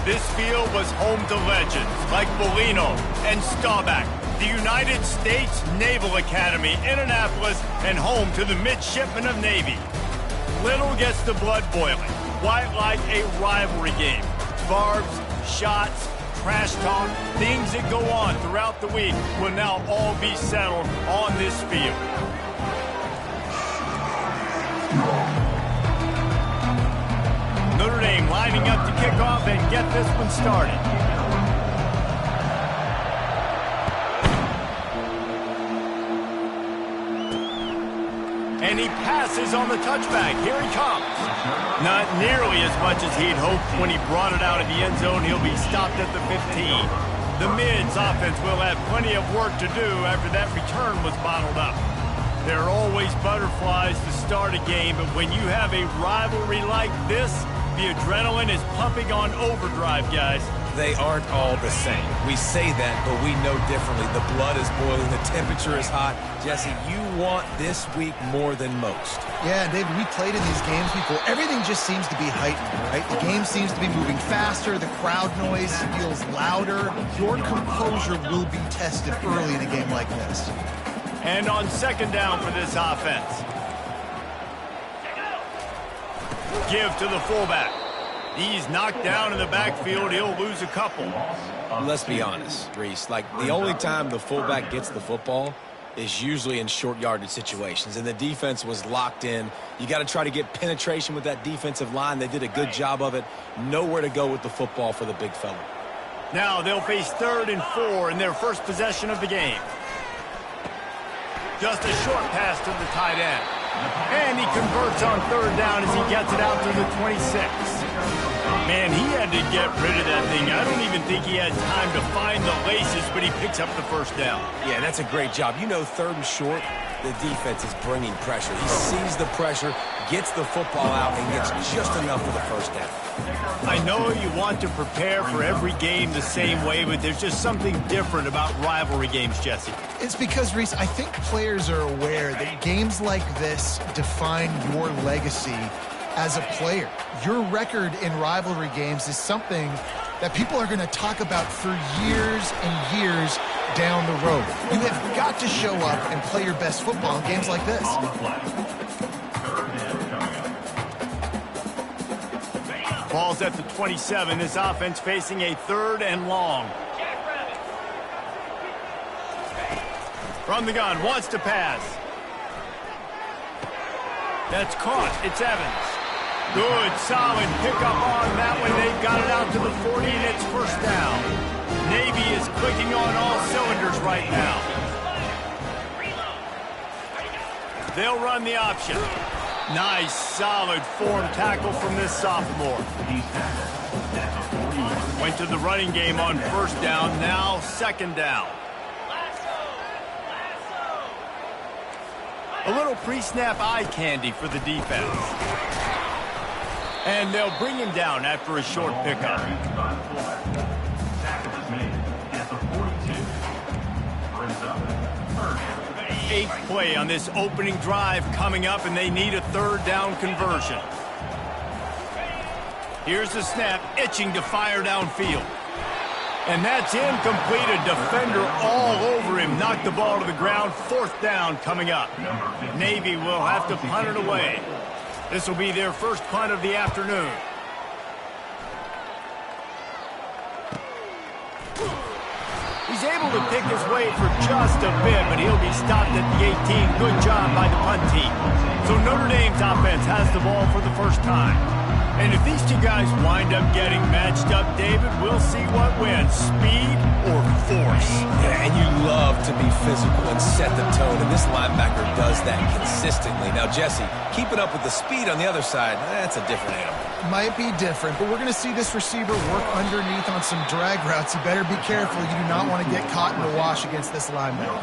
This field was home to legends like Bolino and Staubach, the United States Naval Academy in Annapolis, and home to the Midshipmen of Navy. Little gets the blood boiling, quite like a rivalry game. Barbs, shots, trash talk, things that go on throughout the week will now all be settled on this field. Notre Dame lining up to kick off and get this one started. And he passes on the touchback. Here he comes. Not nearly as much as he'd hoped when he brought it out of the end zone. He'll be stopped at the 15. The Mids offense will have plenty of work to do after that return was bottled up. There are always butterflies to start a game, but when you have a rivalry like this, the adrenaline is pumping on overdrive, guys. They aren't all the same. We say that, but we know differently. The blood is boiling. The temperature is hot. Jesse, you want this week more than most. Yeah, David, we played in these games before. Everything just seems to be heightened, right? The game seems to be moving faster. The crowd noise feels louder. Your composure will be tested early in a game like this. And on second down for this offense. Give to the fullback. He's knocked down in the backfield. He'll lose a couple. Let's be honest, Reese. Like, the only time the fullback gets the football is usually in short yardage situations, and the defense was locked in. You got to try to get penetration with that defensive line. They did a good job of it. Nowhere to go with the football for the big fella. Now they'll face 3rd and 4 in their first possession of the game. Just a short pass to the tight end. And he converts on 3rd down as he gets it out to the 26. Man, he had to get rid of that thing. I don't even think he had time to find the laces, but he picks up the first down. Yeah, that's a great job. You know, 3rd and short, the defense is bringing pressure. He sees the pressure, gets the football out, and gets just enough for the first down. I know you want to prepare for every game the same way, but there's just something different about rivalry games, Jesse. It's because, Reese, I think players are aware that games like this define your legacy as a player. Your record in rivalry games is something that people are going to talk about for years and years down the road. You have got to show up and play your best football in games like this. Ball's at the 27. This offense facing a 3rd and long. From the gun, wants to pass. That's caught. It's Evans. Good, solid pickup on that one. They've got it out to the 40, and it's first down. Navy is clicking on all cylinders right now. They'll run the option. Nice, solid form tackle from this sophomore. Went to the running game on 1st down, now 2nd down. A little pre-snap eye candy for the defense. And they'll bring him down after a short pickup. 8th play on this opening drive coming up, and they need a 3rd down conversion. Here's the snap, itching to fire downfield. And that's incomplete. A defender all over him. Knocked the ball to the ground. 4th down coming up. Navy will have to punt it away. This will be their first punt of the afternoon. He's able to pick his way for just a bit, but he'll be stopped at the 18. Good job by the punt team. So Notre Dame's offense has the ball for the first time. And if these two guys wind up getting matched up, David, we'll see what wins, speed or force. Yeah, and you love to be physical and set the tone, and this linebacker does that consistently. Now, Jesse, keeping up with the speed on the other side, that's a different animal. Might be different, but we're going to see this receiver work underneath on some drag routes. You better be careful. You do not want to get caught in the wash against this linebacker.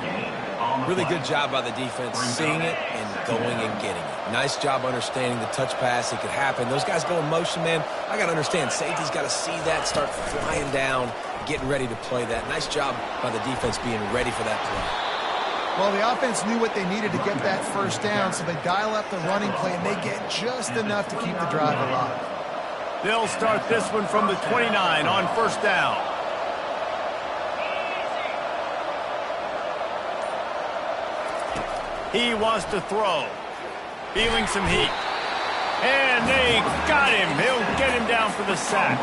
Really good job by the defense seeing it and going and getting it. Nice job understanding the touch pass. It could happen. Those guys go in motion, man. I got to understand. Safety's got to see that, start flying down, getting ready to play that. Nice job by the defense being ready for that play. Well, the offense knew what they needed to get that first down, so they dial up the running play, and they get just enough to keep the drive alive. They'll start this one from the 29 on first down. He wants to throw. Feeling some heat. And they got him. He'll get him down for the sack.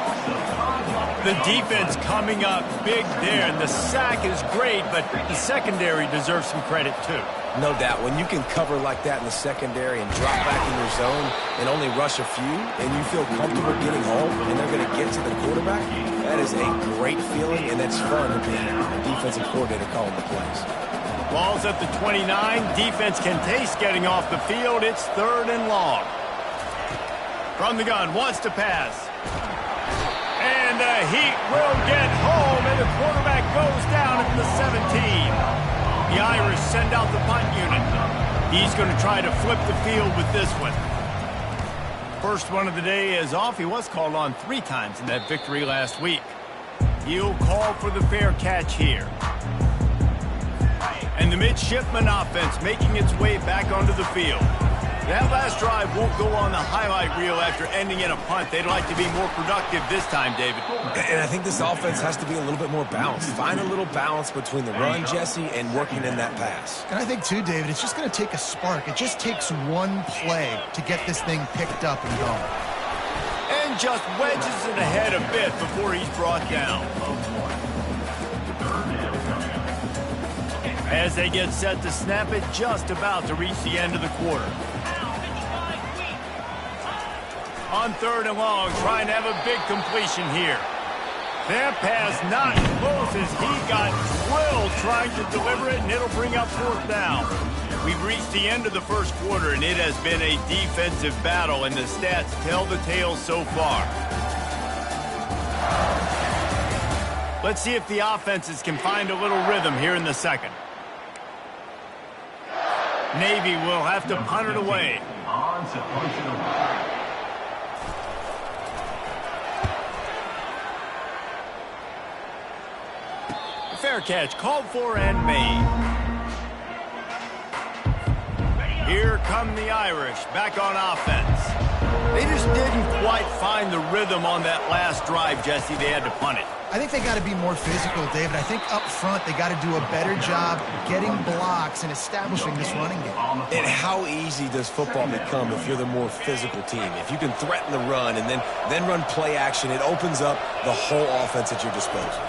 The defense coming up big there, and the sack is great, but the secondary deserves some credit too. No doubt. When you can cover like that in the secondary and drop back in your zone and only rush a few, and you feel comfortable getting home, and they're going to get to the quarterback, that is a great feeling, and that's fun to be a defensive coordinator calling the plays. Ball's at the 29. Defense can taste getting off the field. It's 3rd and long. From the gun, wants to pass. And the heat will get home, and the quarterback goes down at the 17. The Irish send out the punt unit. He's going to try to flip the field with this one. First one of the day is off. He was called on 3 times in that victory last week. He'll call for the fair catch here. And the midshipman offense making its way back onto the field. That last drive won't go on the highlight reel after ending in a punt. They'd like to be more productive this time, David. And I think this offense has to be a little bit more balanced. Find a little balance between the run, Jesse, and working in that pass. And I think, too, David, it's just going to take a spark. It just takes one play to get this thing picked up and going. And just wedges it ahead a bit before he's brought down. As they get set to snap it, just about to reach the end of the quarter. On 3rd and long, trying to have a big completion here. That pass not close as he got drilled trying to deliver it, and it'll bring up 4th down. We've reached the end of the first quarter, and it has been a defensive battle, and the stats tell the tale so far. Let's see if the offenses can find a little rhythm here in the second. Navy will have to punt it away. Fair catch called for and made. Here come the Irish back on offense. They just didn't quite find the rhythm on that last drive, Jesse. They had to punt it. I think they got to be more physical, David. I think up front they got to do a better job getting blocks and establishing this running game. And how easy does football become if you're the more physical team? If you can threaten the run and then run play action, it opens up the whole offense at your disposal.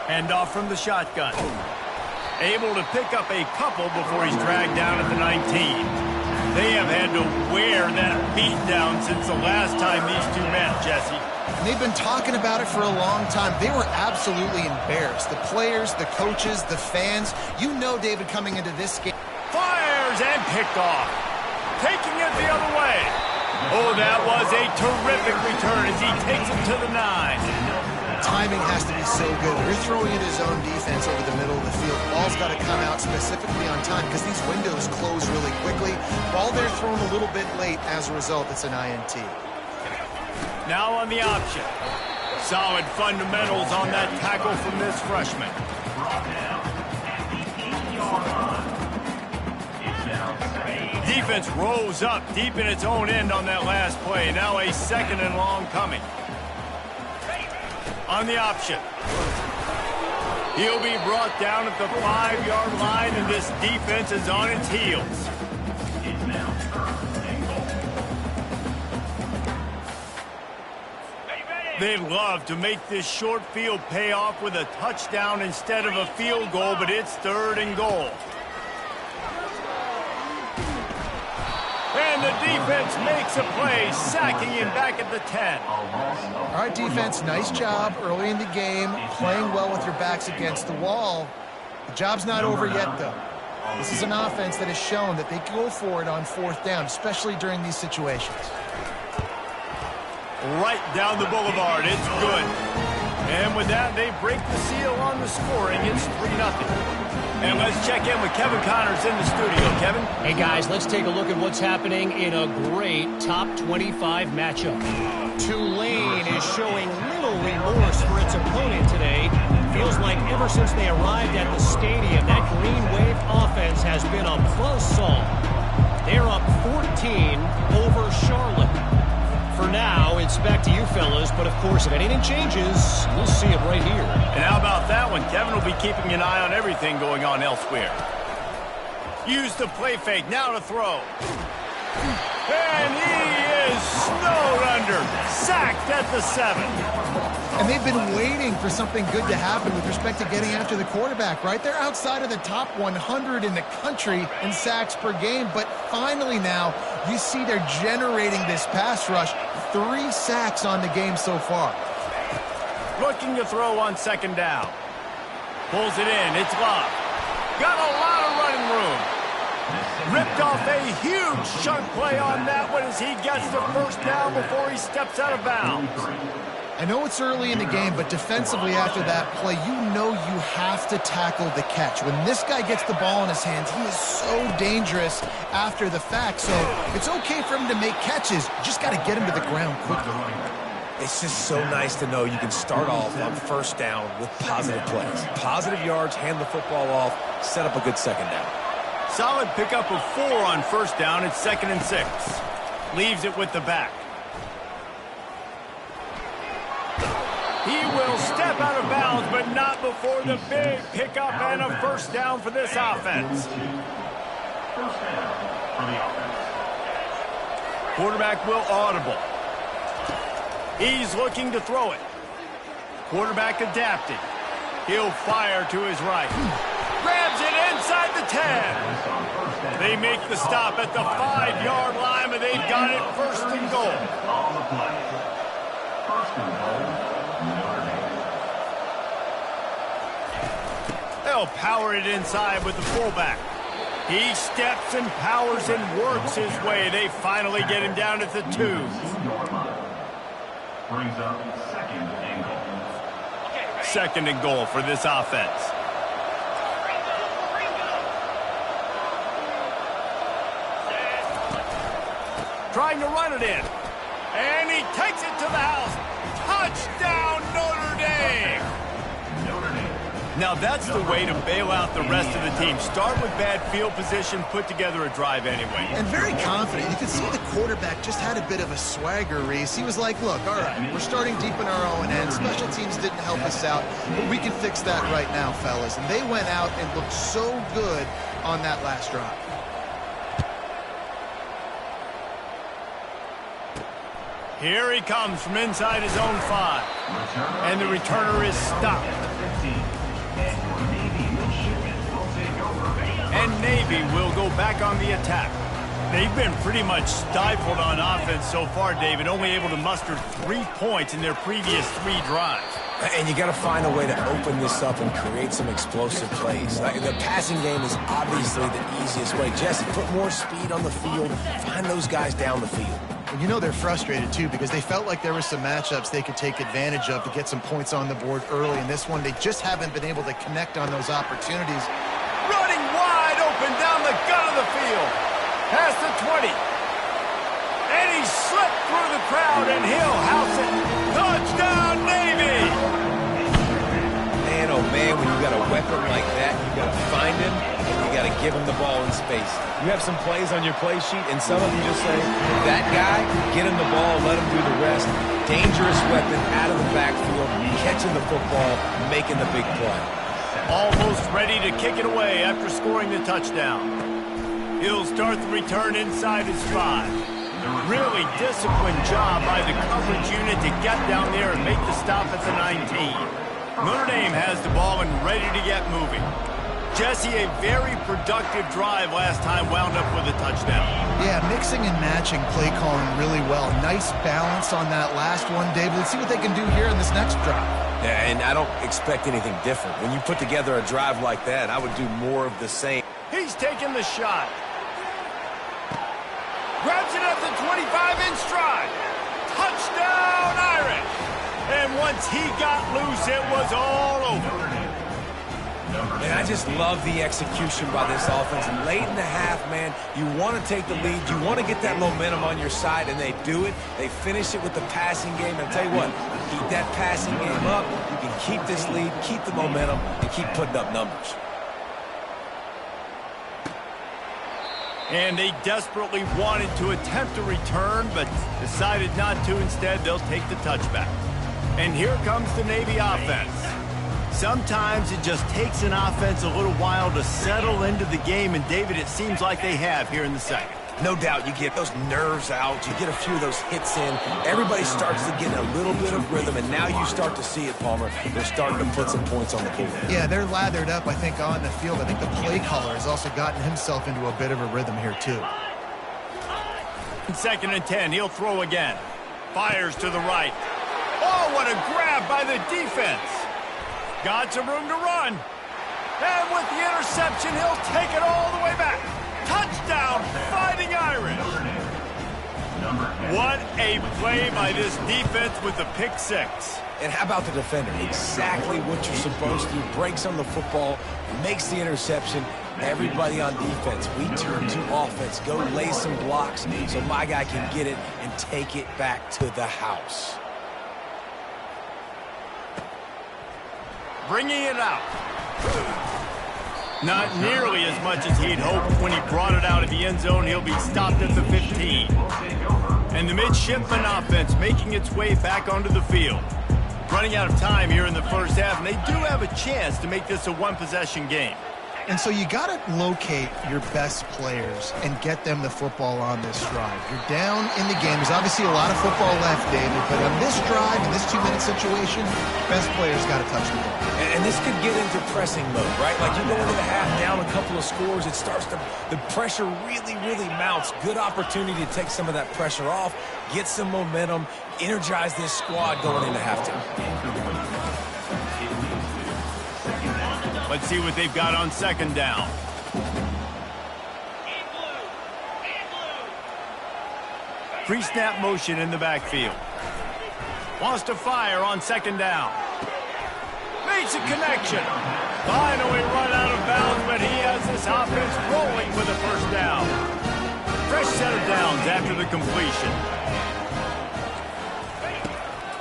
Hand off from the shotgun. Able to pick up a couple before he's dragged down at the 19. They have had to wear that beat down since the last time these two met, Jesse. And they've been talking about it for a long time. They were absolutely embarrassed. The players, the coaches, the fans. You know, David, coming into this game. Fires and picked off. Taking it the other way. Oh, that was a terrific return as he takes it to the 9. Timing has to be so good. You're throwing in his own defense over the middle of the field. Ball's got to come out specifically on time because these windows close really quickly. Ball there thrown a little bit late. As a result, it's an INT. Now on the option. Solid fundamentals on that tackle from this freshman. Defense rose up deep in its own end on that last play. Now a 2nd and long coming. On the option. He'll be brought down at the 5-yard line, and this defense is on its heels. They'd love to make this short field pay off with a touchdown instead of a field goal, but it's 3rd and goal. And the defense makes a play, sacking him back at the 10. All right, defense, nice job early in the game, playing well with your backs against the wall. The job's not over yet, though. This is an offense that has shown that they can go for it on 4th down, especially during these situations. Right down the boulevard, it's good. And with that, they break the seal on the scoring. It's 3-0. And let's check in with Kevin Connors in the studio. Kevin? Hey, guys, let's take a look at what's happening in a great top 25 matchup. Tulane is showing little remorse for its opponent today. Feels like ever since they arrived at the stadium, that Green Wave offense has been a buzzsaw. They're up 14 over Charlotte. for now, it's back to you fellas. But, of course, if anything changes, you'll see it right here. And how about that one? Kevin will be keeping an eye on everything going on elsewhere. Use the play fake. Now to throw. And he is snowed under. Sacked at the 7. And they've been waiting for something good to happen with respect to getting after the quarterback, right? They're outside of the top 100 in the country in sacks per game, but finally now you see they're generating this pass rush. 3 sacks on the game so far. Looking to throw on 2nd down. Pulls it in. It's Love. Got a lot of running room. Ripped off a huge chunk play on that one as he gets the 1st down before he steps out of bounds. I know it's early in the game, but defensively after that play, you know you have to tackle the catch. When this guy gets the ball in his hands, he is so dangerous after the fact. So it's okay for him to make catches. You just got to get him to the ground quickly. It's just so nice to know you can start off on 1st down with positive plays. Positive yards, hand the football off, set up a good 2nd down. Solid pickup of 4 on 1st down. It's 2nd and 6. Leaves it with the back. He will step out of bounds, but not before the big pickup and a 1st down for this offense. Quarterback will audible. He's looking to throw it. Quarterback adapted. He'll fire to his right. Grabs it inside the 10. They make the stop at the 5-yard line, but they've got it 1st and goal. They'll power it inside with the fullback. He steps and powers and works his way. They finally get him down at the 2. Brings up 2nd and goal. 2nd and goal for this offense. Trying to run it in. And he takes it to the house. Touchdown, Notre Dame! Now that's the way to bail out the rest of the team. Start with bad field position, put together a drive anyway. And very confident. You can see the quarterback just had a bit of a swagger, Reese. He was like, look, all right, we're starting deep in our own end. Special teams didn't help us out, but we can fix that right now, fellas. And they went out and looked so good on that last drive. Here he comes from inside his own 5. And the returner is stopped. And Navy will go back on the attack. They've been pretty much stifled on offense so far, David, only able to muster 3 points in their previous 3 drives. And you got to find a way to open this up and create some explosive plays. Like, the passing game is obviously the easiest way. Jesse, put more speed on the field. Find those guys down the field. And you know they're frustrated, too, because they felt like there were some matchups they could take advantage of to get some points on the board early. In this one, they just haven't been able to connect on those opportunities. Running wide open down the gut of the field. Past the 20. And he slipped through the crowd, and he'll house it. Touchdown, Navy! Man, oh man, when you got a weapon like that, you got to find him, and you got to give him the ball in space. You have some plays on your play sheet, and some of them just say, that guy, get him the ball, let him do the rest. Dangerous weapon out of the backfield, catching the football, making the big play. Almost ready to kick it away after scoring the touchdown. He'll start the return inside his 5. Really disciplined job by the coverage unit to get down there and make the stop at the 19. Notre Dame has the ball and ready to get moving. Jesse, a very productive drive last time, wound up with a touchdown. Yeah, mixing and matching play calling really well. Nice balance on that last one, David. Let's see what they can do here in this next drive. Yeah, and I don't expect anything different. When you put together a drive like that, I would do more of the same. He's taking the shot. Grabs it at the 25 in stride. Touchdown, Irish. And once he got loose, it was all over. Man, I just love the execution by this offense. Late in the half, man, you want to take the lead. You want to get that momentum on your side, and they do it. They finish it with the passing game. And I'll tell you what, keep that passing game up. You can keep this lead, keep the momentum, and keep putting up numbers. And they desperately wanted to attempt a return, but decided not to. Instead, they'll take the touchback. And here comes the Navy offense. Sometimes it just takes an offense a little while to settle into the game, and David, it seems like they have here in the second. No doubt, you get those nerves out, you get a few of those hits in, everybody starts to get a little bit of rhythm, and now you start to see it, Palmer. They're starting to put some points on the board. Yeah, they're lathered up, I think, on the field. I think the play caller has also gotten himself into a bit of a rhythm here, too. 2nd and 10, he'll throw again. Fires to the right. Oh, what a grab by the defense. Got some room to run. And with the interception, he'll take it all the way back. Touchdown, Fighting Irish. What a play by this defense with the pick six. And how about the defender? Exactly what you're supposed to do. Breaks on the football, makes the interception. Everybody on defense, we turn to offense. Go lay some blocks so my guy can get it and take it back to the house. Bringing it out. Not nearly as much as he'd hoped when he brought it out of the end zone. He'll be stopped at the 15. And the midshipman offense making its way back onto the field. Running out of time here in the first half, and they do have a chance to make this a one-possession game. And so you got to locate your best players and get them the football on this drive. You're down in the game. There's obviously a lot of football left, David, but on this drive, in this 2-minute situation, best players got to touch the ball. And this could get into pressing mode, right? Like you go into the half down a couple of scores, it starts to, the pressure really, really mounts. Good opportunity to take some of that pressure off, get some momentum, energize this squad going into halftime. Let's see what they've got on 2nd down. Pre-snap motion in the backfield. Wants to fire on 2nd down. Makes a connection. Finally run out of bounds, but he has this offense rolling with a first down. Fresh set of downs after the completion.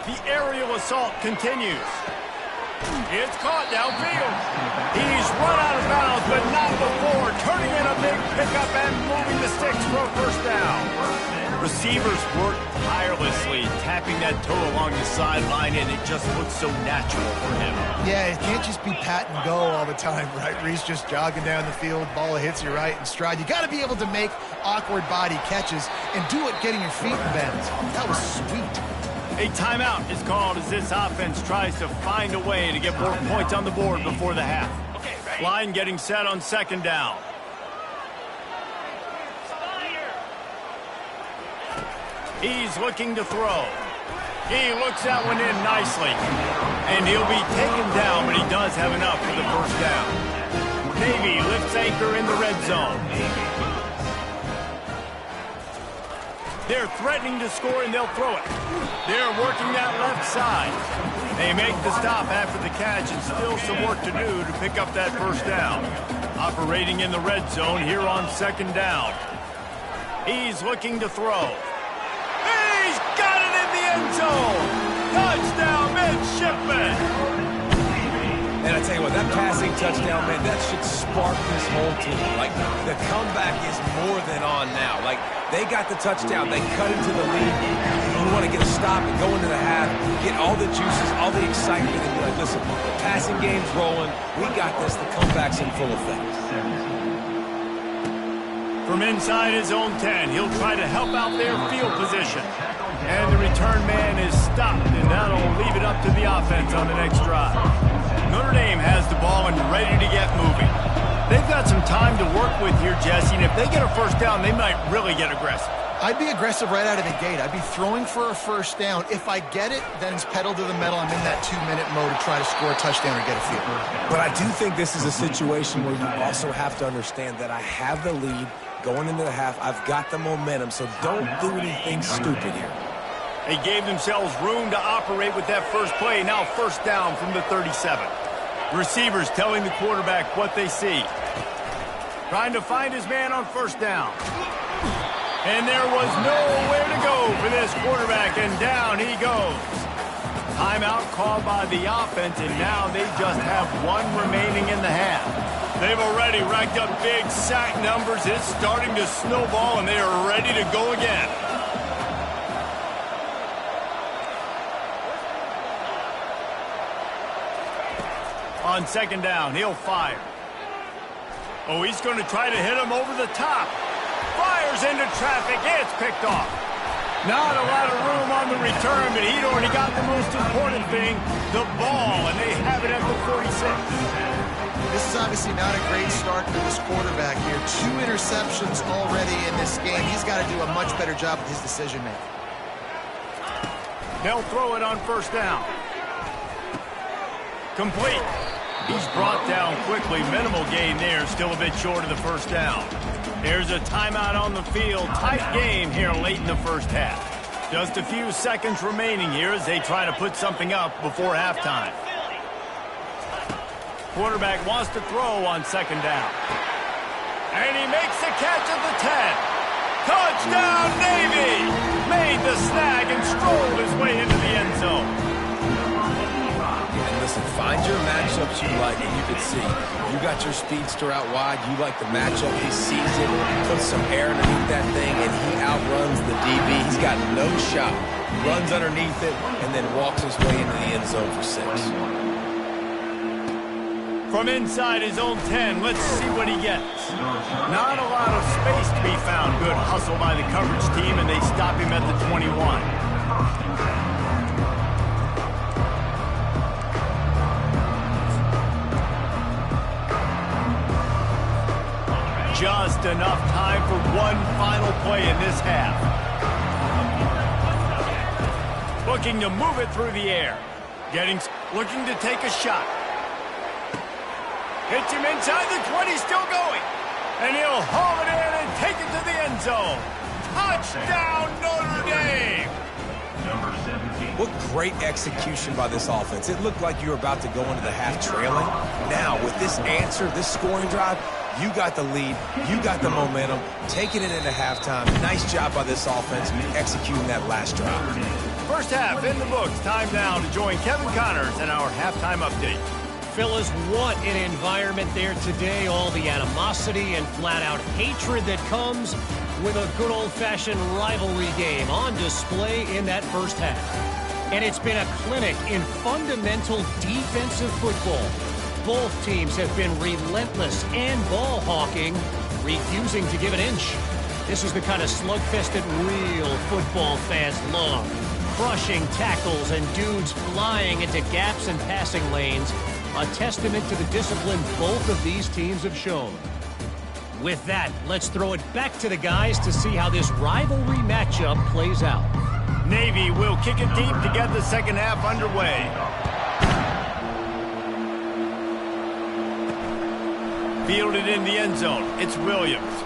The aerial assault continues. It's caught downfield. He's run out of bounds, but not before. Turning in a big pickup and moving the sticks for a first down. Receivers work tirelessly, tapping that toe along the sideline, and it just looks so natural for him. Yeah, it can't just be pat and go all the time, right? Reese just jogging down the field, ball hits you right in stride. You got to be able to make awkward body catches and do it getting your feet in bounds. That was sweet. A timeout is called as this offense tries to find a way to get more points on the board before the half. Line getting set on 2nd down. He's looking to throw. He looks that one in nicely. And he'll be taken down, but he does have enough for the first down. Navy lifts anchor in the red zone. They're threatening to score, and they'll throw it. They're working that left side. They make the stop after the catch, and still some work to do to pick up that first down. Operating in the red zone here on 2nd down. He's looking to throw. He's got it in the end zone. Touchdown, midshipman. And I tell you what, that passing touchdown, man, that should spark this whole team. Like, the comeback is more than on now. Like, they got the touchdown. They cut into the lead. You want to get a stop and go into the half, get all the juices, all the excitement, and be like, listen, the passing game's rolling. We got this. The comeback's in full effect. From inside his own 10, he'll try to help out their field position. And the return man is stopped, and that'll leave it up to the offense on the next drive. Notre Dame has the ball and ready to get moving. They've got some time to work with here, Jesse, and if they get a first down, they might really get aggressive. I'd be aggressive right out of the gate. I'd be throwing for a first down. If I get it, then it's pedal to the metal. I'm in that 2-minute mode to try to score a touchdown or get a field goal. But I do think this is a situation where you also have to understand that I have the lead going into the half. I've got the momentum, so don't do anything stupid here. They gave themselves room to operate with that first play. Now first down from the 37. Receivers telling the quarterback what they see. Trying to find his man on first down. And there was nowhere to go for this quarterback, and down he goes. Timeout called by the offense, and now they just have one remaining in the half. They've already racked up big sack numbers. It's starting to snowball, and they are ready to go again. On second down, he'll fire. Oh, he's going to try to hit him over the top. Fires into traffic. It's picked off. Not a lot of room on the return, but he'd already got the most important thing, the ball, and they have it at the 46. This is obviously not a great start for this quarterback here. 2 interceptions already in this game. He's got to do a much better job with his decision-making. They'll throw it on first down. Complete. He's brought down quickly. Minimal gain there. Still a bit short of the first down. There's a timeout on the field. Tight game here late in the first half. Just a few seconds remaining here as they try to put something up before halftime. Quarterback wants to throw on second down. And he makes the catch at the 10. Touchdown, Navy! Made the snag and strolled his way into the end zone. And listen, find your matchups you like, and you can see. You got your speedster out wide. You like the matchup. He sees it, puts some air underneath that thing, and he outruns the DB. He's got no shot. Runs underneath it, and then walks his way into the end zone for 6. From inside his own 10, let's see what he gets. Not a lot of space to be found. Good hustle by the coverage team, and they stop him at the 21. Just enough time for one final play in this half. Looking to move it through the air. Looking to take a shot. Hits him inside the 20, still going. And he'll haul it in and take it to the end zone. Touchdown, Notre Dame! Number 17. What great execution by this offense. It looked like you were about to go into the half trailing. Now, with this answer, this scoring drive, you got the lead, you got the momentum, taking it into halftime. Nice job by this offense executing that last drive. First half in the books. Time now to join Kevin Connors in our halftime update. Phyllis, what an environment there today. All the animosity and flat-out hatred that comes with a good old-fashioned rivalry game on display in that first half. And it's been a clinic in fundamental defensive football. Both teams have been relentless and ball-hawking, refusing to give an inch. This is the kind of slugfest that real football fans love. Crushing tackles and dudes flying into gaps and passing lanes. A testament to the discipline both of these teams have shown. With that, let's throw it back to the guys to see how this rivalry matchup plays out. Navy will kick it deep to get the second half underway. Fielded in the end zone. It's Williams.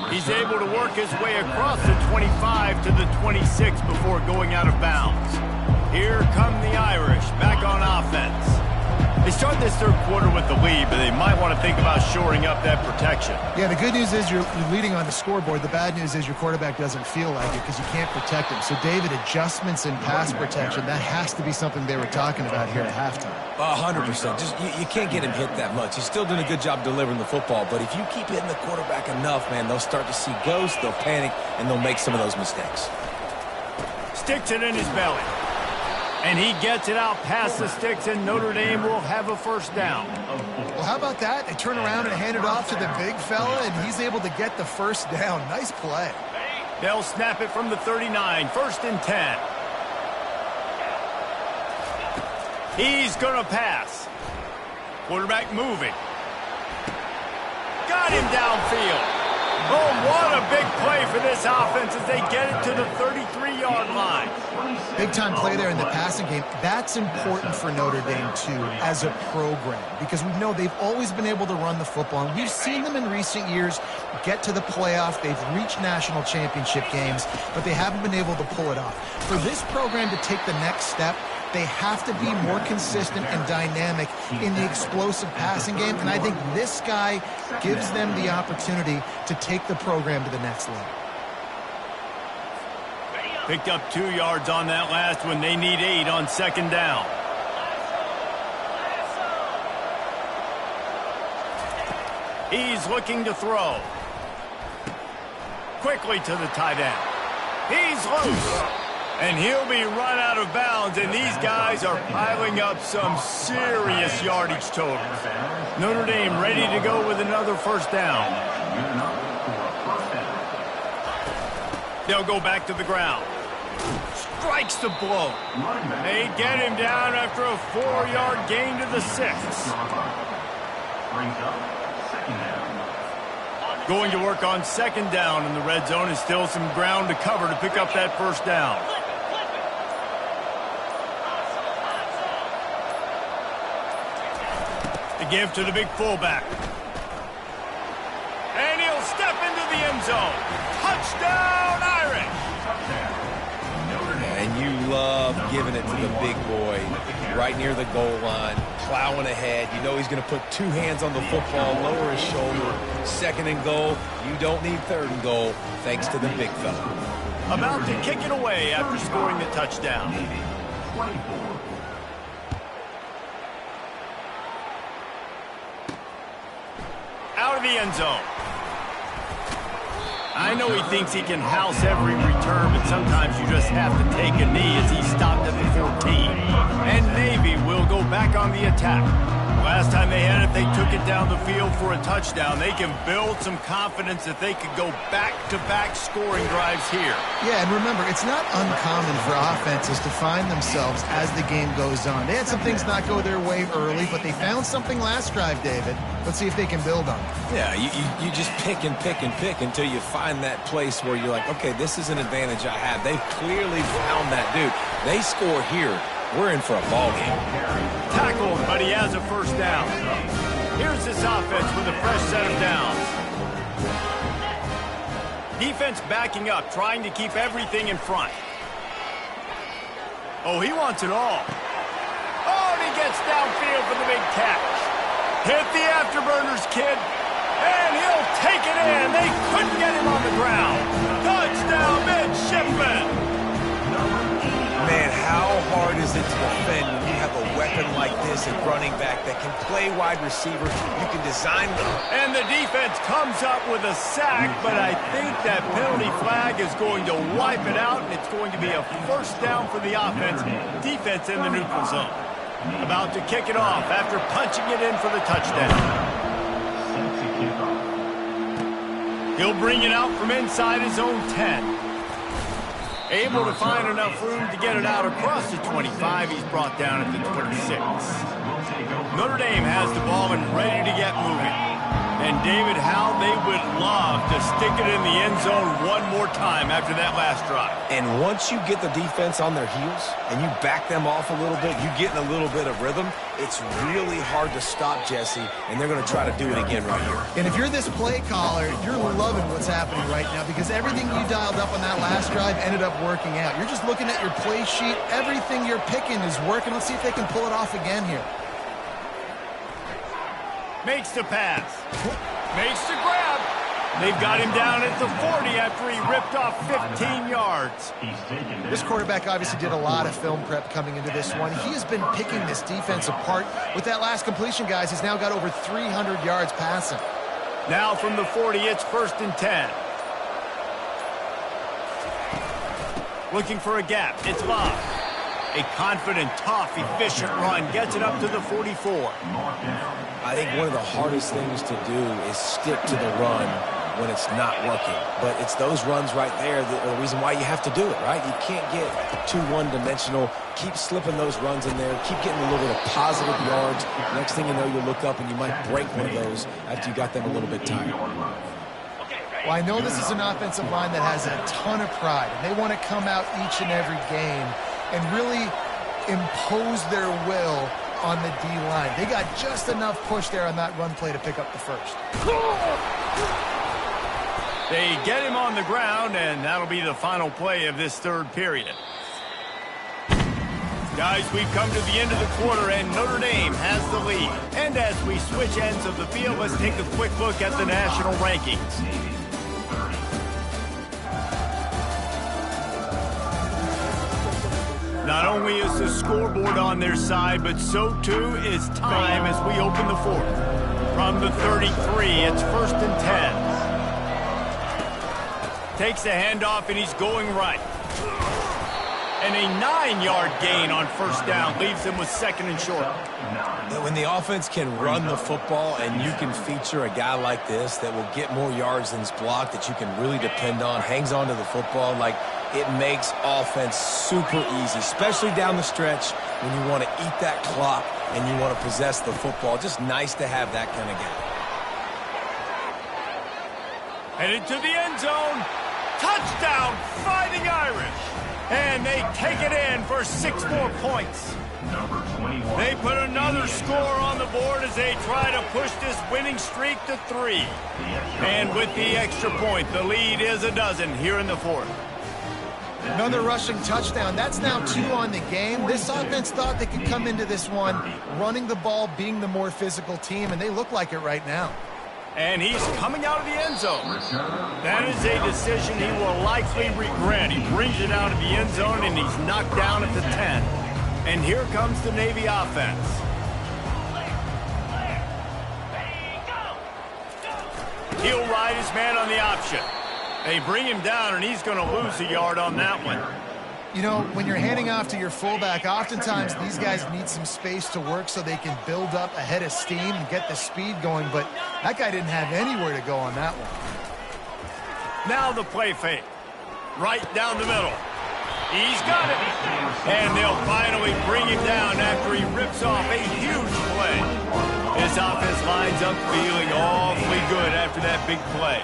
He's able to work his way across the 25 to the 26 before going out of bounds. Here come the Irish, back on offense. They start this third quarter with the lead, but they might want to think about shoring up that protection. Yeah, the good news is you're leading on the scoreboard. The bad news is your quarterback doesn't feel like it because you can't protect him. So, David, adjustments in pass protection, that has to be something they were talking about here at halftime. 100%. Just you can't get him hit that much. He's still doing a good job delivering the football, but if you keep hitting the quarterback enough, man, they'll start to see ghosts, they'll panic, and they'll make some of those mistakes. Sticks it in his belly. And he gets it out past the sticks, and Notre Dame will have a first down. Well, how about that? They turn around and hand it off to the big fella, and he's able to get the first down. Nice play. They'll snap it from the 39, 1st and 10. He's going to pass. Quarterback moving. Got him downfield. Oh, what a big play for this offense as they get it to the 33-yard line. Big-time play there in the passing game. That's important for Notre Dame, too, as a program, because we know they've always been able to run the football, and we've seen them in recent years get to the playoff. They've reached national championship games, but they haven't been able to pull it off. For this program to take the next step, they have to be more consistent and dynamic in the explosive passing game, and I think this guy gives them the opportunity to take the program to the next level. Picked up 2 yards on that last one. They need 8 on second down. He's looking to throw. Quickly to the tight end. He's loose. And he'll be run out of bounds, and these guys are piling up some serious yardage total. Notre Dame ready to go with another first down. They'll go back to the ground. Strikes the blow. They get him down after a 4-yard gain to the 6. Going to work on second down in the red zone, and still some ground to cover to pick up that first down. The give to the big fullback. And he'll step into the end zone. Touchdown, Irish! And you love giving it to the big boy right near the goal line, plowing ahead. You know he's going to put two hands on the football, lower his shoulder. Second and goal. You don't need third and goal, thanks to the big fella. About to kick it away after scoring the touchdown. Out of the end zone. I know he thinks he can house every return, but sometimes you just have to take a knee as he stopped at the 14. And Navy will go back on the attack. Last time they had it, they took it down the field for a touchdown. They can build some confidence that they could go back-to-back scoring drives here. Yeah, and remember, it's not uncommon for offenses to find themselves as the game goes on. They had some things not go their way early, but they found something last drive, David. Let's see if they can build on it. Yeah, you just pick and pick and pick until you find that place where you're like, okay, this is an advantage I have. They've clearly found that dude. They score here. We're in for a ball game. Tackled, but he has a first down. Here's this offense with a fresh set of downs. Defense backing up, trying to keep everything in front. Oh, he wants it all. Oh, and he gets downfield for the big catch. Hit the afterburners, kid. And he'll take it in. They couldn't get him on the ground. Touchdown, midshipman. Man, how hard is it to defend when you have a weapon like this at running back that can play wide receiver? You can design them. And the defense comes up with a sack, but I think that penalty flag is going to wipe it out, and it's going to be a first down for the offense. Defense in the neutral zone. About to kick it off after punching it in for the touchdown. He'll bring it out from inside his own 10. Able to find enough room to get it out across the 25. He's brought down at the 26. Notre Dame has the ball and ready to get moving. And David, how they would love to stick it in the end zone one more time after that last drive. And once you get the defense on their heels and you back them off a little bit, you get in a little bit of rhythm, it's really hard to stop, Jesse, and they're going to try to do it again right here. And if you're this play caller, you're loving what's happening right now because everything you dialed up on that last drive ended up working out. You're just looking at your play sheet. Everything you're picking is working. Let's see if they can pull it off again here. Makes the pass. Makes the grab. They've got him down at the 40 after he ripped off 15 yards. This quarterback obviously did a lot of film prep coming into this one. He has been picking this defense apart. With that last completion, guys, he's now got over 300 yards passing. Now from the 40, it's 1st and 10. Looking for a gap. It's Bob. A confident, tough, efficient run gets it up to the 44. I think one of the hardest things to do is stick to the run when it's not working. But it's those runs right there that are the reason why you have to do it, right? You can't get too one-dimensional. Keep slipping those runs in there. Keep getting a little bit of positive yards. Next thing you know, you'll look up and you might break one of those after you got them a little bit tired. Well, I know this is an offensive line that has a ton of pride, and they want to come out each and every game and really impose their will on the D-line. They got just enough push there on that run play to pick up the first. They get him on the ground, and that'll be the final play of this third period. Guys, we've come to the end of the quarter, and Notre Dame has the lead. And as we switch ends of the field, let's take a quick look at the national rankings. Not only is the scoreboard on their side, but so too is time as we open the fourth. From the 33, it's 1st and 10. Takes the handoff, and he's going right. And a 9-yard gain on 1st down leaves him with 2nd and short. When the offense can run the football and you can feature a guy like this that will get more yards than his block, that you can really depend on, hangs on to the football, like it makes offense super easy, especially down the stretch when you want to eat that clock and you want to possess the football. Just nice to have that kind of guy. Headed to the end zone. Touchdown, Fighting Irish. And they take it in for 6 more points. Number 21. They put another score on the board as they try to push this winning streak to 3. And with the extra point, the lead is a dozen here in the fourth. Another rushing touchdown. That's now 2 on the game. This offense thought they could come into this one running the ball, being the more physical team, and they look like it right now. And he's coming out of the end zone. That is a decision he will likely regret. He brings it out of the end zone, and he's knocked down at the 10. And here comes the Navy offense. He'll ride his man on the option. They bring him down, and he's going to lose a yard on that one. You know, when you're handing off to your fullback, oftentimes these guys need some space to work so they can build up a head of steam and get the speed going, but that guy didn't have anywhere to go on that one. Now the play fake. Right down the middle. He's got it. And they'll finally bring him down after he rips off a huge play. His offense lines up feeling awfully good after that big play.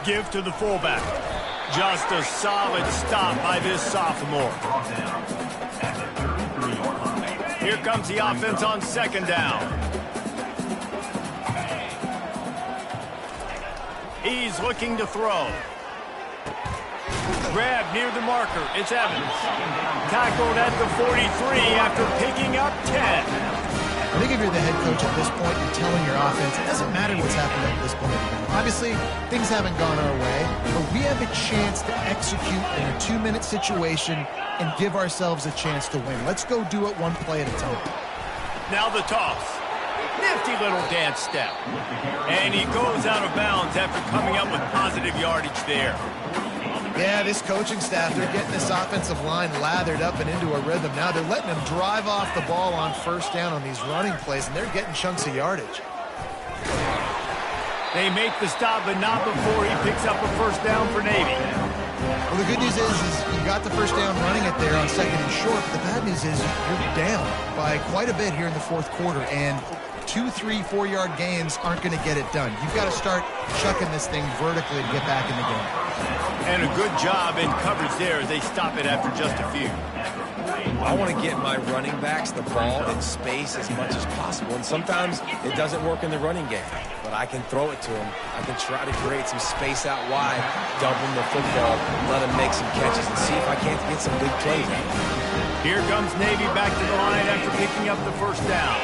Give to the fullback. Just a solid stop by this sophomore. Here comes the offense on 2nd down. He's looking to throw. Grab near the marker. It's Evans. Tackled at the 43 after picking up 10. I think if you're the head coach at this point, you're telling your offense, it doesn't matter what's happening at this point. Obviously, things haven't gone our way, but we have a chance to execute in a 2-minute situation and give ourselves a chance to win. Let's go do it one play at a time. Now the toss. Nifty little dance step. And he goes out of bounds after coming up with positive yardage there. Yeah, this coaching staff, they're getting this offensive line lathered up and into a rhythm. Now they're letting them drive off the ball on 1st down on these running plays, and they're getting chunks of yardage. They make the stop, but not before he picks up a 1st down for Navy. Well, the good news is you got the 1st down running it there on 2nd and short, but the bad news is you're down by quite a bit here in the 4th quarter, and 2, 3, 4-yard gains aren't going to get it done. You've got to start chucking this thing vertically to get back in the game. And a good job in coverage there as they stop it after just a few. I want to get my running backs the ball in space as much as possible, and sometimes it doesn't work in the running game, but I can throw it to them. I can try to create some space out wide, dump them the football, let them make some catches, and see if I can't get some big plays out. Here comes Navy back to the line after picking up the 1st down.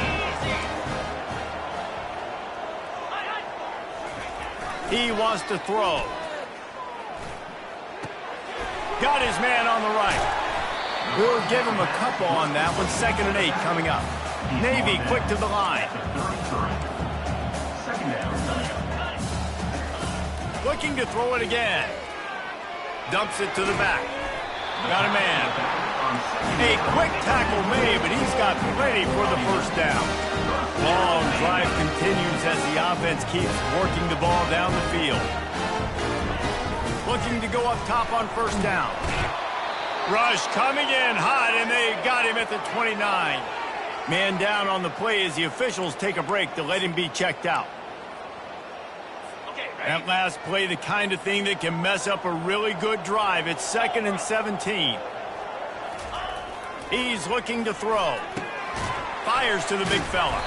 He wants to throw. Got his man on the right. We'll give him a couple on that one. 2nd and 8 coming up. Navy quick to the line. Looking to throw it again. Dumps it to the back. Got a man. A quick tackle made, but he's got plenty for the 1st down. Long drive continues as the offense keeps working the ball down the field. Looking to go up top on 1st down. Rush coming in hot, and they got him at the 29. Man down on the play as the officials take a break to let him be checked out. That last play, the kind of thing that can mess up a really good drive. It's 2nd and 17. He's looking to throw. Fires to the big fella.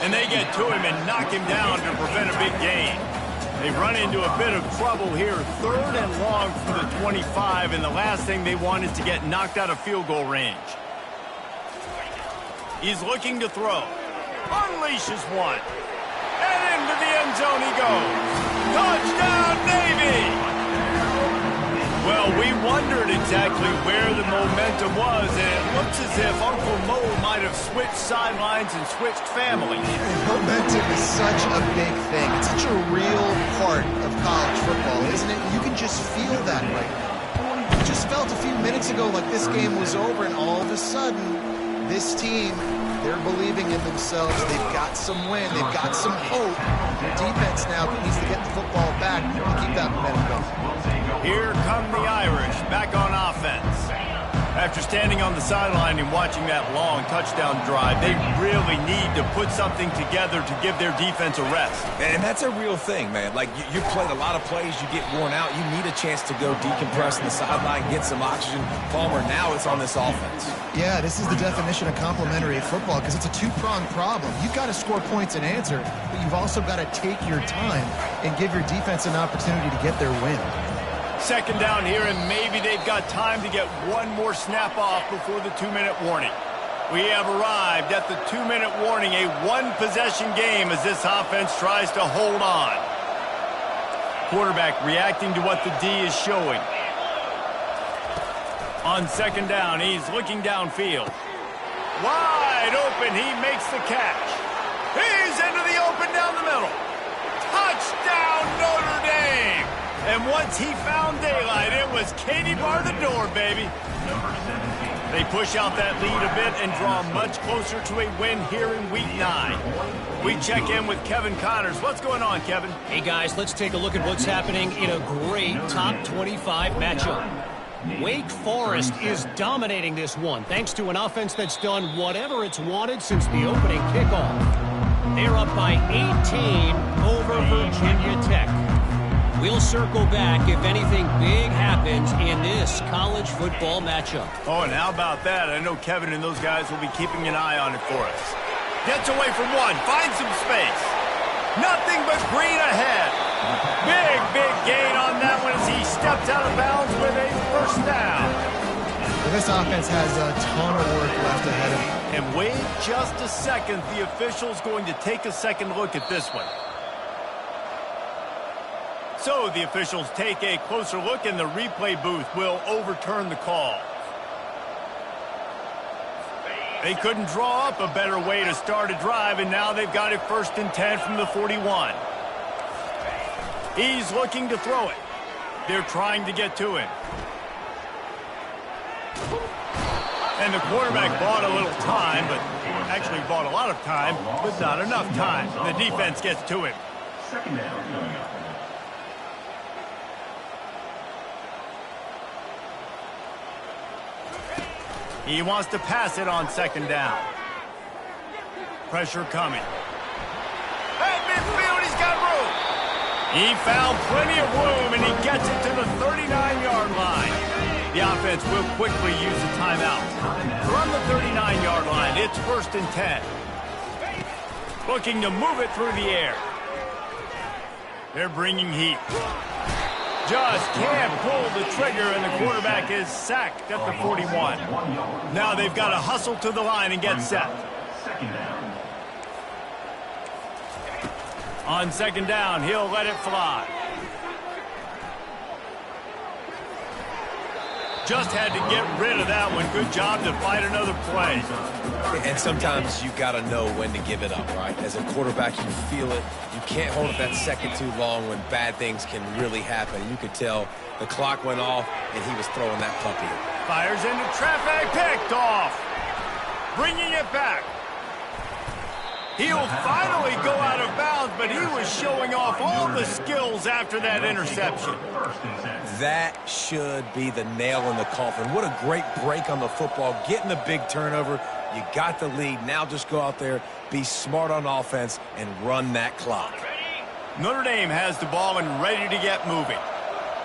And they get to him and knock him down to prevent a big gain. They run into a bit of trouble here. 3rd and long from the 25, and the last thing they want is to get knocked out of field goal range. He's looking to throw. Unleashes one. And into the end zone he goes. Touchdown, Navy! Well, we wondered exactly where the momentum was, and it looks as if Uncle Mo might have switched sidelines and switched families. Momentum is such a big thing. It's such a real part of college football, isn't it? You can just feel that right now. You just felt a few minutes ago like this game was over, and all of a sudden, this team, they're believing in themselves. They've got some wind. They've got some hope. Their defense now needs to get the football back and keep that momentum going. Here come the Irish, back on offense. After standing on the sideline and watching that long touchdown drive, they really need to put something together to give their defense a rest. And that's a real thing, man. Like, you played a lot of plays, you get worn out, you need a chance to go decompress on the sideline, get some oxygen. Palmer, now it's on this offense. Yeah, this is the definition of complementary football because it's a two-pronged problem. You've got to score points and answer, but you've also got to take your time and give your defense an opportunity to get their win. Second down here, and maybe they've got time to get one more snap off before the 2-minute warning. We have arrived at the 2-minute warning, a one-possession game as this offense tries to hold on. Quarterback reacting to what the D is showing. On second down, he's looking downfield. Wide open, he makes the catch. He's into the open down the middle. Touchdown, Notre Dame! And once he found daylight, it was Katie bar the door, baby. They push out that lead a bit and draw much closer to a win here in Week 9. We check in with Kevin Connors. What's going on, Kevin? Hey, guys, let's take a look at what's happening in a great top 25 matchup. Wake Forest is dominating this one, thanks to an offense that's done whatever it's wanted since the opening kickoff. They're up by 18 over Virginia Tech. We'll circle back if anything big happens in this college football matchup. Oh, and how about that? I know Kevin and those guys will be keeping an eye on it for us. Gets away from one, finds some space. Nothing but green ahead. Big gain on that one as he steps out of bounds with a first down. Well, this offense has a ton of work left ahead of them. And wait just a second. The official's going to take a second look at this one. So the officials take a closer look, and the replay booth will overturn the call. They couldn't draw up a better way to start a drive, and now they've got it 1st and 10 from the 41. He's looking to throw it. They're trying to get to him. And the quarterback bought a little time, but actually bought a lot of time, but not enough time. The defense gets to him. Second down coming up. He wants to pass it on second down. Pressure coming. At midfield, he's got room. He found plenty of room, and he gets it to the 39-yard line. The offense will quickly use a timeout. From the 39-yard line, it's 1st and 10. Looking to move it through the air. They're bringing heat. Just can't pull the trigger, and the quarterback is sacked at the 41. Now they've got to hustle to the line and get set. On second down, he'll let it fly. Just had to get rid of that one. Good job to fight another play. And sometimes you got to know when to give it up, right? As a quarterback, you feel it. You can't hold it that second too long when bad things can really happen. You could tell the clock went off, and he was throwing that puppy. Fires into traffic, picked off. Bringing it back. He'll finally go out of bounds, but he was showing off all the skills after that interception. That should be the nail in the coffin. What a great break on the football. Getting the big turnover. You got the lead. Now just go out there, be smart on offense, and run that clock. Notre Dame has the ball and ready to get moving.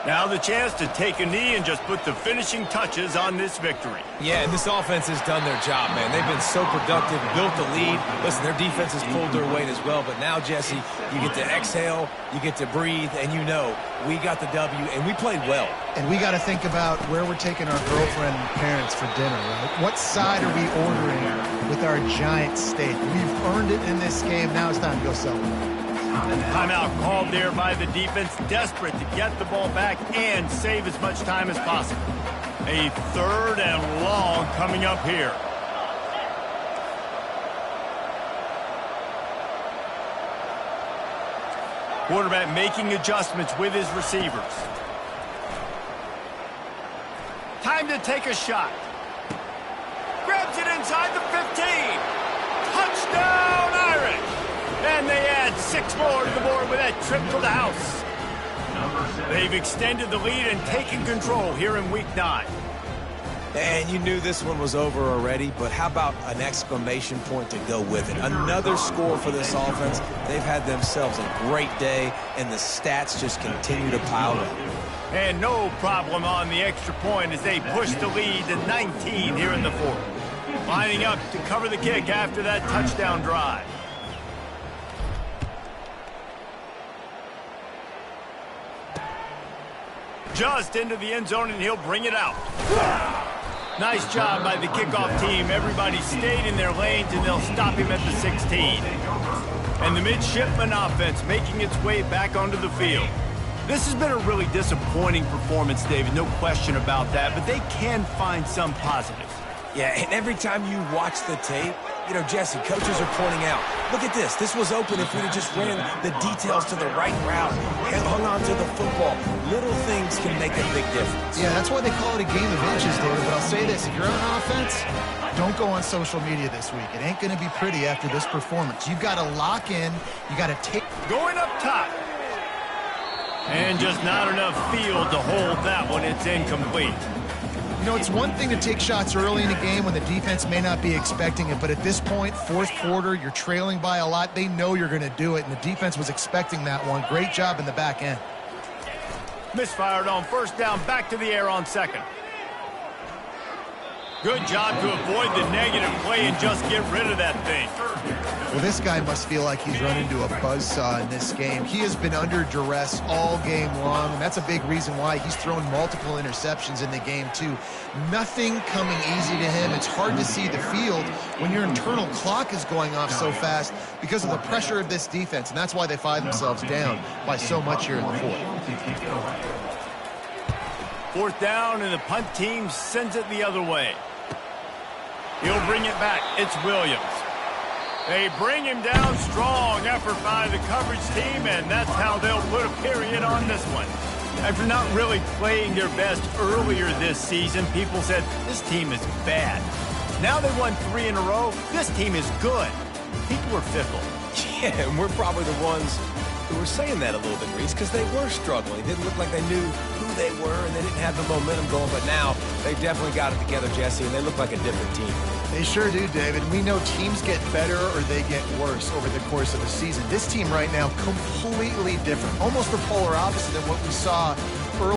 Now the chance to take a knee and just put the finishing touches on this victory. Yeah, and this offense has done their job, man. They've been so productive, built the lead. Listen, their defense has pulled their weight as well. But now, Jesse, you get to exhale, you get to breathe, and you know we got the W, and we played well. And we got to think about where we're taking our girlfriend and parents for dinner, right? What side are we ordering with our giant steak? We've earned it in this game. Now it's time to go celebrate. Timeout called there by the defense, desperate to get the ball back and save as much time as possible. A 3rd and long coming up here. Quarterback making adjustments with his receivers. Time to take a shot. Grabs it inside the 15. Touchdown, Irish! And they add 6 more to the board with that trip to the house. They've extended the lead and taken control here in Week 9. And you knew this one was over already, but how about an exclamation point to go with it? Another score for this offense. They've had themselves a great day, and the stats just continue to pile up. And no problem on the extra point as they push the lead to 19 here in the 4th. Lining up to cover the kick after that touchdown drive. Just into the end zone, and he'll bring it out. Nice job by the kickoff team. Everybody stayed in their lanes, and they'll stop him at the 16. And the midshipman offense making its way back onto the field. This has been a really disappointing performance, David, no question about that, but they can find some positives. Yeah, and every time you watch the tape, you know, Jesse, coaches are pointing out, look at this. This was open if we'd have just ran the details to the right route, hung on to the football. Little things can make a big difference. Yeah, that's why they call it a game of inches, David. But I'll say this, if you're on offense, don't go on social media this week. It ain't going to be pretty after this performance. You've got to lock in. You got to take... Going up top. And just not enough field to hold that one. It's incomplete. You know, it's one thing to take shots early in a game when the defense may not be expecting it, but at this point, 4th quarter, you're trailing by a lot. They know you're going to do it, and the defense was expecting that one. Great job in the back end. Misfired on 1st down, back to the air on 2nd. Good job to avoid the negative play and just get rid of that thing. Well, this guy must feel like he's run into a buzzsaw in this game. He has been under duress all game long, and that's a big reason why he's thrown multiple interceptions in the game, too. Nothing coming easy to him. It's hard to see the field when your internal clock is going off so fast because of the pressure of this defense, and that's why they find themselves down by so much here in the 4th. 4th down, and the punt team sends it the other way. He'll bring it back. It's Williams. They bring him down. Strong effort by the coverage team, and that's how they'll put a period on this one. After not really playing their best earlier this season, people said, this team is bad. Now they won 3 in a row. This team is good. People are fickle. Yeah, and we're probably the ones who were saying that a little bit, Reese, because they were struggling. It didn't look like they knew who they were, and they didn't have the momentum going, but now they've definitely got it together, Jesse, and they look like a different team. They sure do, David. We know teams get better or they get worse over the course of the season. This team right now, completely different. Almost the polar opposite of what we saw